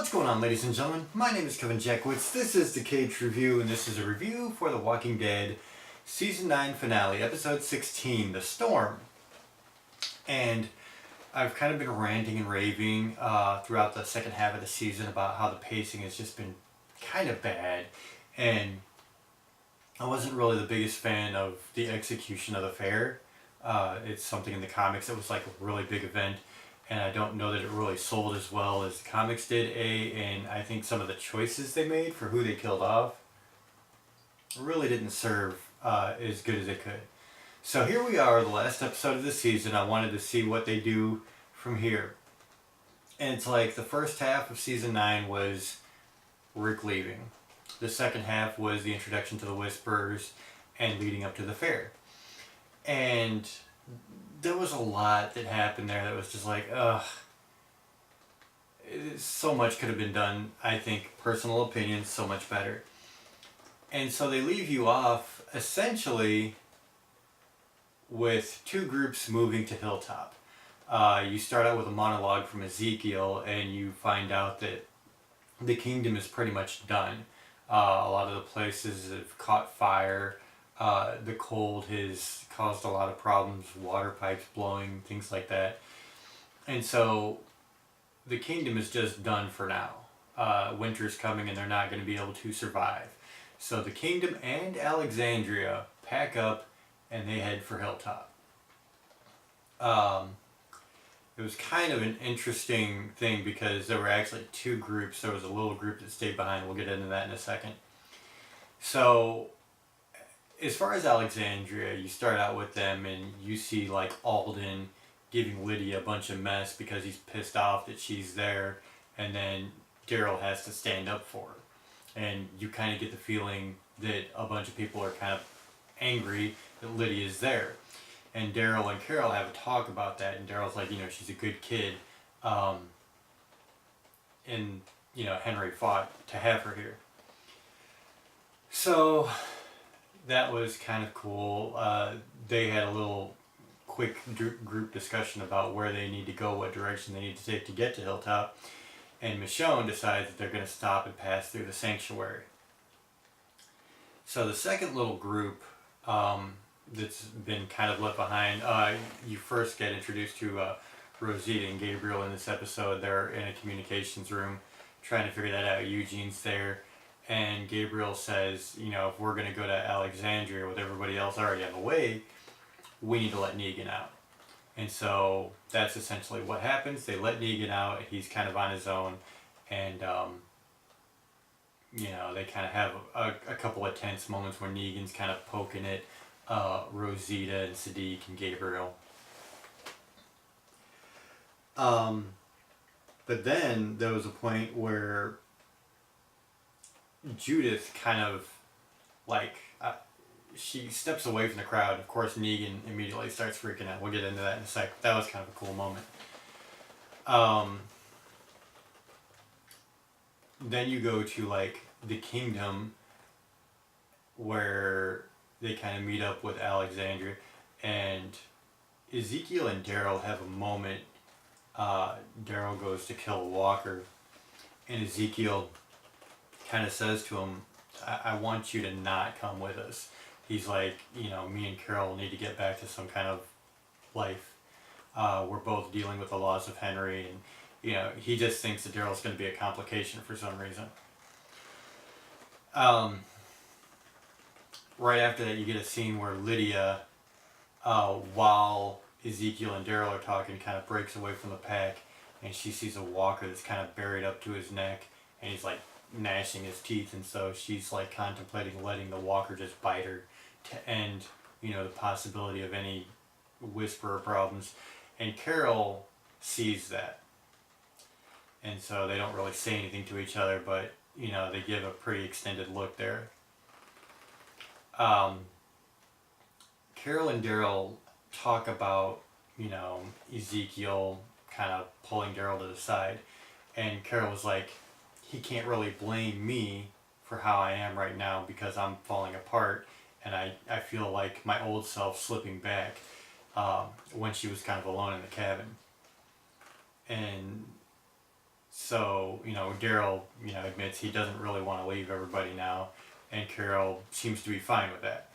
What's going on, ladies and gentlemen? My name is Kevin Jackwitz. This is the Kaged Review, and this is a review for The Walking Dead Season 9 finale, Episode 16, The Storm. And I've kind of been ranting and raving throughout the second half of the season about how the pacing has just been kind of bad. And I wasn't really the biggest fan of the execution of the fair. It's something in the comics that was like a really big event. And I don't know that it really sold as well as the comics did, and I think some of the choices they made for who they killed off really didn't serve as good as they could. So here we are, the last episode of the season. I wanted to see what they do from here. And it's like the first half of Season 9 was Rick leaving. The second half was the introduction to the Whisperers and leading up to the fair. And there was a lot that happened there that was just like, ugh. So much could have been done, I think, personal opinion, so much better. And so they leave you off, essentially, with two groups moving to Hilltop. You start out with a monologue from Ezekiel, and you find out that the kingdom is pretty much done. A lot of the places have caught fire. The cold has caused a lot of problems, water pipes blowing, things like that. And so the kingdom is just done for now. Winter's coming and they're not going to be able to survive. So the kingdom and Alexandria pack up and they head for Hilltop. It was kind of an interesting thing because there were actually two groups. There was a little group that stayed behind. We'll get into that in a second. So as far as Alexandria, you start out with them and you see like Alden giving Lydia a bunch of mess because he's pissed off that she's there, and then Daryl has to stand up for her. And you kind of get the feeling that a bunch of people are kind of angry that Lydia's there. And Daryl and Carol have a talk about that, and Daryl's like, she's a good kid. And, Henry fought to have her here. So that was kind of cool. They had a little quick group discussion about where they need to go, what direction they need to take to get to Hilltop. And Michonne decides that they're going to stop and pass through the sanctuary. So the second little group that's been kind of left behind, you first get introduced to Rosita and Gabriel in this episode. They're in a communications room trying to figure that out. Eugene's there. And Gabriel says, if we're going to go to Alexandria with everybody else already on the way, we need to let Negan out. And so that's essentially what happens. They let Negan out. He's kind of on his own. And, they kind of have a couple of tense moments where Negan's kind of poking at Rosita and Sadiq and Gabriel. But then there was a point where Judith kind of she steps away from the crowd. Of course, Negan immediately starts freaking out. We'll get into that in a sec. That was kind of a cool moment. Then you go to the kingdom where they kind of meet up with Alexandria, and Ezekiel and Daryl have a moment. Daryl goes to kill a walker, and Ezekiel kind of says to him, I want you to not come with us. He's like, me and Carol need to get back to some kind of life. We're both dealing with the loss of Henry, and he just thinks that Daryl's going to be a complication for some reason. Right after that, you get a scene where Lydia, while Ezekiel and Daryl are talking, kind of breaks away from the pack, and she sees a walker that's kind of buried up to his neck, and he's gnashing his teeth, and so she's contemplating letting the walker just bite her to end the possibility of any Whisperer problems. And Carol sees that, and so they don't really say anything to each other, but they give a pretty extended look there. Carol and Daryl talk about Ezekiel kind of pulling Daryl to the side, and Carol was like, he can't really blame me for how I am right now because I'm falling apart, and I feel like my old self slipping back when she was kind of alone in the cabin. And So, Daryl, admits he doesn't really want to leave everybody now, and Carol seems to be fine with that.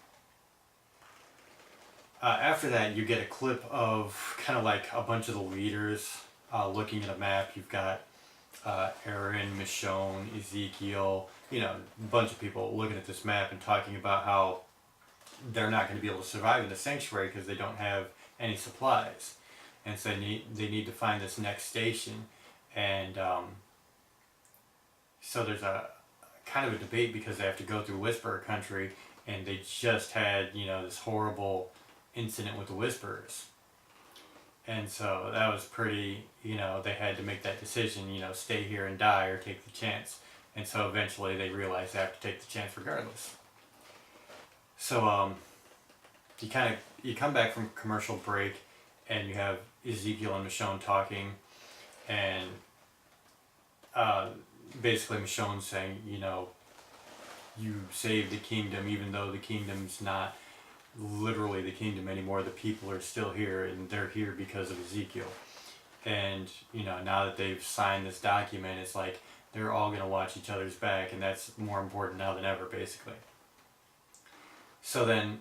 After that, you get a clip of kind of like a bunch of the leaders looking at a map. You've got Aaron, Michonne, Ezekiel, a bunch of people looking at this map and talking about how they're not going to be able to survive in the sanctuary because they don't have any supplies. And so they need to find this next station. And so there's a kind of a debate because they have to go through Whisperer country, and they just had, this horrible incident with the Whisperers. And so that was pretty, they had to make that decision, stay here and die or take the chance. And so eventually they realized they have to take the chance regardless. So you come back from commercial break, and you have Ezekiel and Michonne talking, and basically Michonne saying, you saved the kingdom, even though the kingdom's not literally the kingdom anymore. The people are still here, and they're here because of Ezekiel. And now that they've signed this document, it's like they're all going to watch each other's back, and that's more important now than ever, basically. So then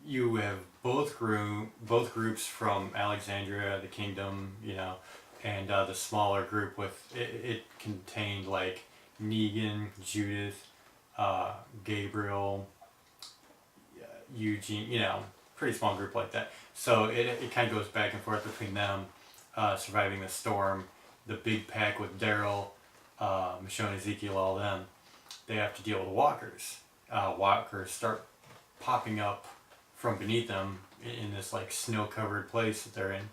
you have both groups from Alexandria, the kingdom, and the smaller group with it contained like Negan, Judith, Gabriel, Eugene, pretty small group like that. So it kind of goes back and forth between them, surviving the storm. The big pack with Daryl, Michonne, Ezekiel, all of them, they have to deal with walkers. Walkers start popping up from beneath them in this like snow-covered place that they're in.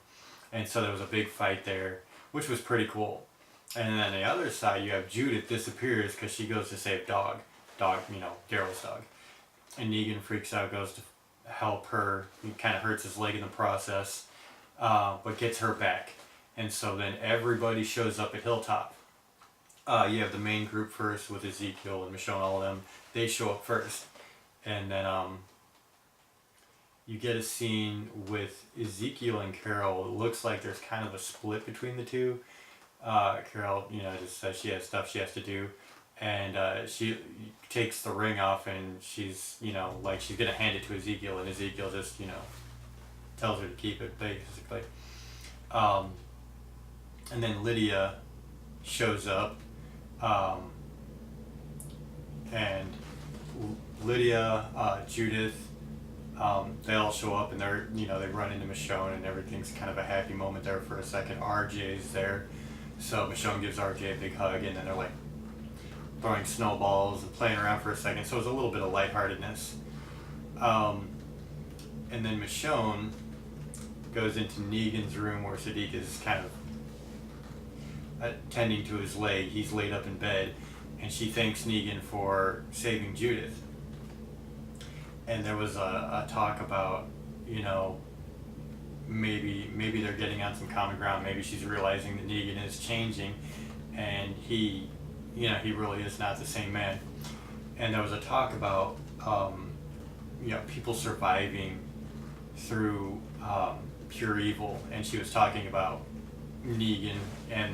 And so there was a big fight there, which was pretty cool. And then on the other side, you have Judith disappears because she goes to save Daryl's dog. And Negan freaks out, goes to help her. He kind of hurts his leg in the process, but gets her back. And so then everybody shows up at Hilltop. You have the main group first with Ezekiel and Michonne, all of them. They show up first. And then you get a scene with Ezekiel and Carol. It looks like there's kind of a split between the two. Carol, just says she has stuff she has to do. And she takes the ring off, and she's, like she's going to hand it to Ezekiel, and Ezekiel just, tells her to keep it, basically. And then Lydia shows up, and Lydia, Judith, they all show up, and they're, they run into Michonne, and everything's kind of a happy moment there for a second. RJ's there, so Michonne gives RJ a big hug, and then they're like throwing snowballs and playing around for a second, so it's a little bit of lightheartedness. And then Michonne goes into Negan's room where Sadiq is kind of tending to his leg. He's laid up in bed, and she thanks Negan for saving Judith. And there was a talk about, maybe they're getting on some common ground. Maybe she's realizing that Negan is changing, and he really is not the same man. And there was a talk about, people surviving through pure evil, and she was talking about Negan and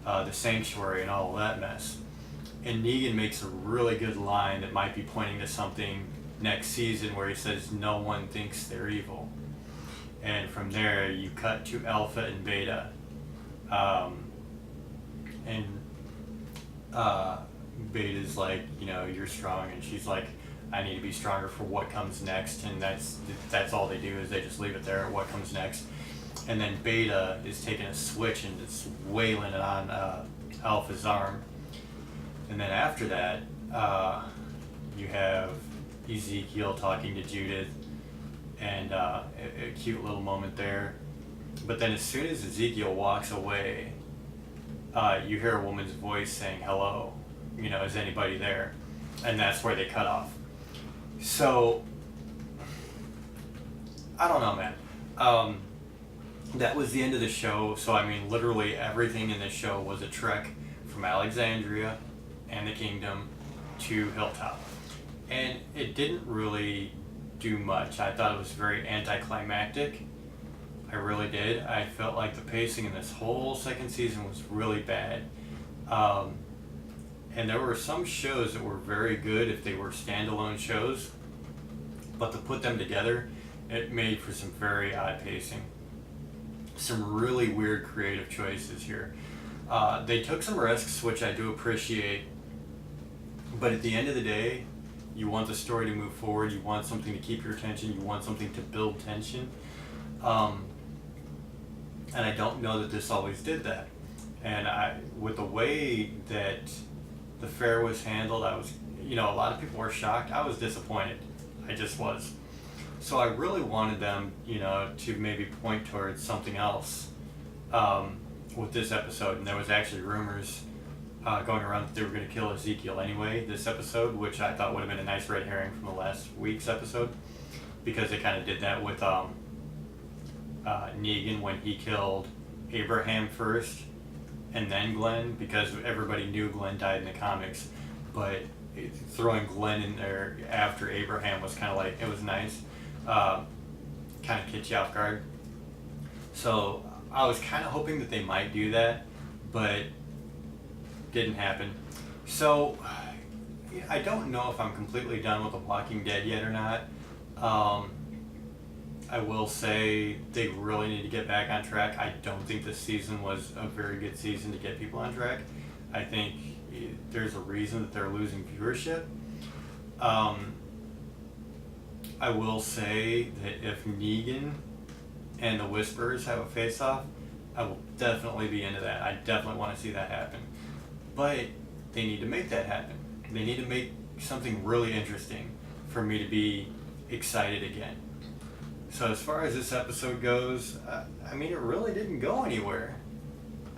the sanctuary and all of that mess. And Negan makes a really good line that might be pointing to something next season, where he says, "No one thinks they're evil." And from there, you cut to Alpha and Beta. Beta's like, you're strong, and she's like, I need to be stronger for what comes next. And that's all they do, is they just leave it there at what comes next. And then Beta is taking a switch and it's wailing it on Alpha's arm. And then after that, you have Ezekiel talking to Judith, and a cute little moment there. But then as soon as Ezekiel walks away, you hear a woman's voice saying, "Hello, is anybody there?" And that's where they cut off. So, I don't know, man. That was the end of the show. So, literally everything in this show was a trek from Alexandria and the kingdom to Hilltop. And it didn't really do much. I thought it was very anticlimactic. I really did. I felt like the pacing in this whole second season was really bad. And there were some shows that were very good if they were standalone shows, but to put them together, it made for some very odd pacing. Some really weird creative choices here. They took some risks, which I do appreciate, but at the end of the day, you want the story to move forward, you want something to keep your attention, you want something to build tension. And I don't know that this always did that. And with the way that the fair was handled, I was, a lot of people were shocked. I was disappointed. I just was. So I really wanted them, to maybe point towards something else with this episode. And there was actually rumors going around that they were going to kill Ezekiel anyway this episode, which I thought would have been a nice red herring from the last week's episode, because they kind of did that with Negan when he killed Abraham first and then Glenn, because everybody knew Glenn died in the comics, but throwing Glenn in there after Abraham was kind of like, it was nice, kind of catch you off guard. So I was kind of hoping that they might do that, but didn't happen. So I don't know if I'm completely done with The Walking Dead yet or not. I will say they really need to get back on track. I don't think this season was a very good season to get people on track. I think there's a reason that they're losing viewership. I will say that if Negan and the Whisperers have a face-off, I will definitely be into that. I definitely want to see that happen. But they need to make that happen. They need to make something really interesting for me to be excited again. So as far as this episode goes, it really didn't go anywhere.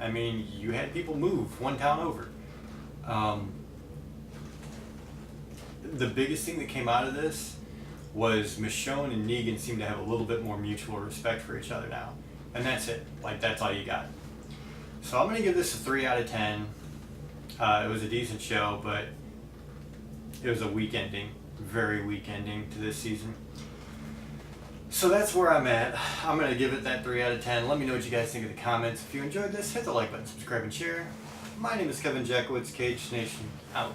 You had people move one town over. The biggest thing that came out of this was Michonne and Negan seem to have a little bit more mutual respect for each other now. And that's it. That's all you got. So I'm going to give this a 3 out of 10. It was a decent show, but it was a weak ending. Very weak ending to this season. So that's where I'm at. I'm going to give it that 3 out of 10. Let me know what you guys think in the comments. If you enjoyed this, hit the like button, subscribe, and share. My name is Kevin Jackowitz, Kaged Nation, out.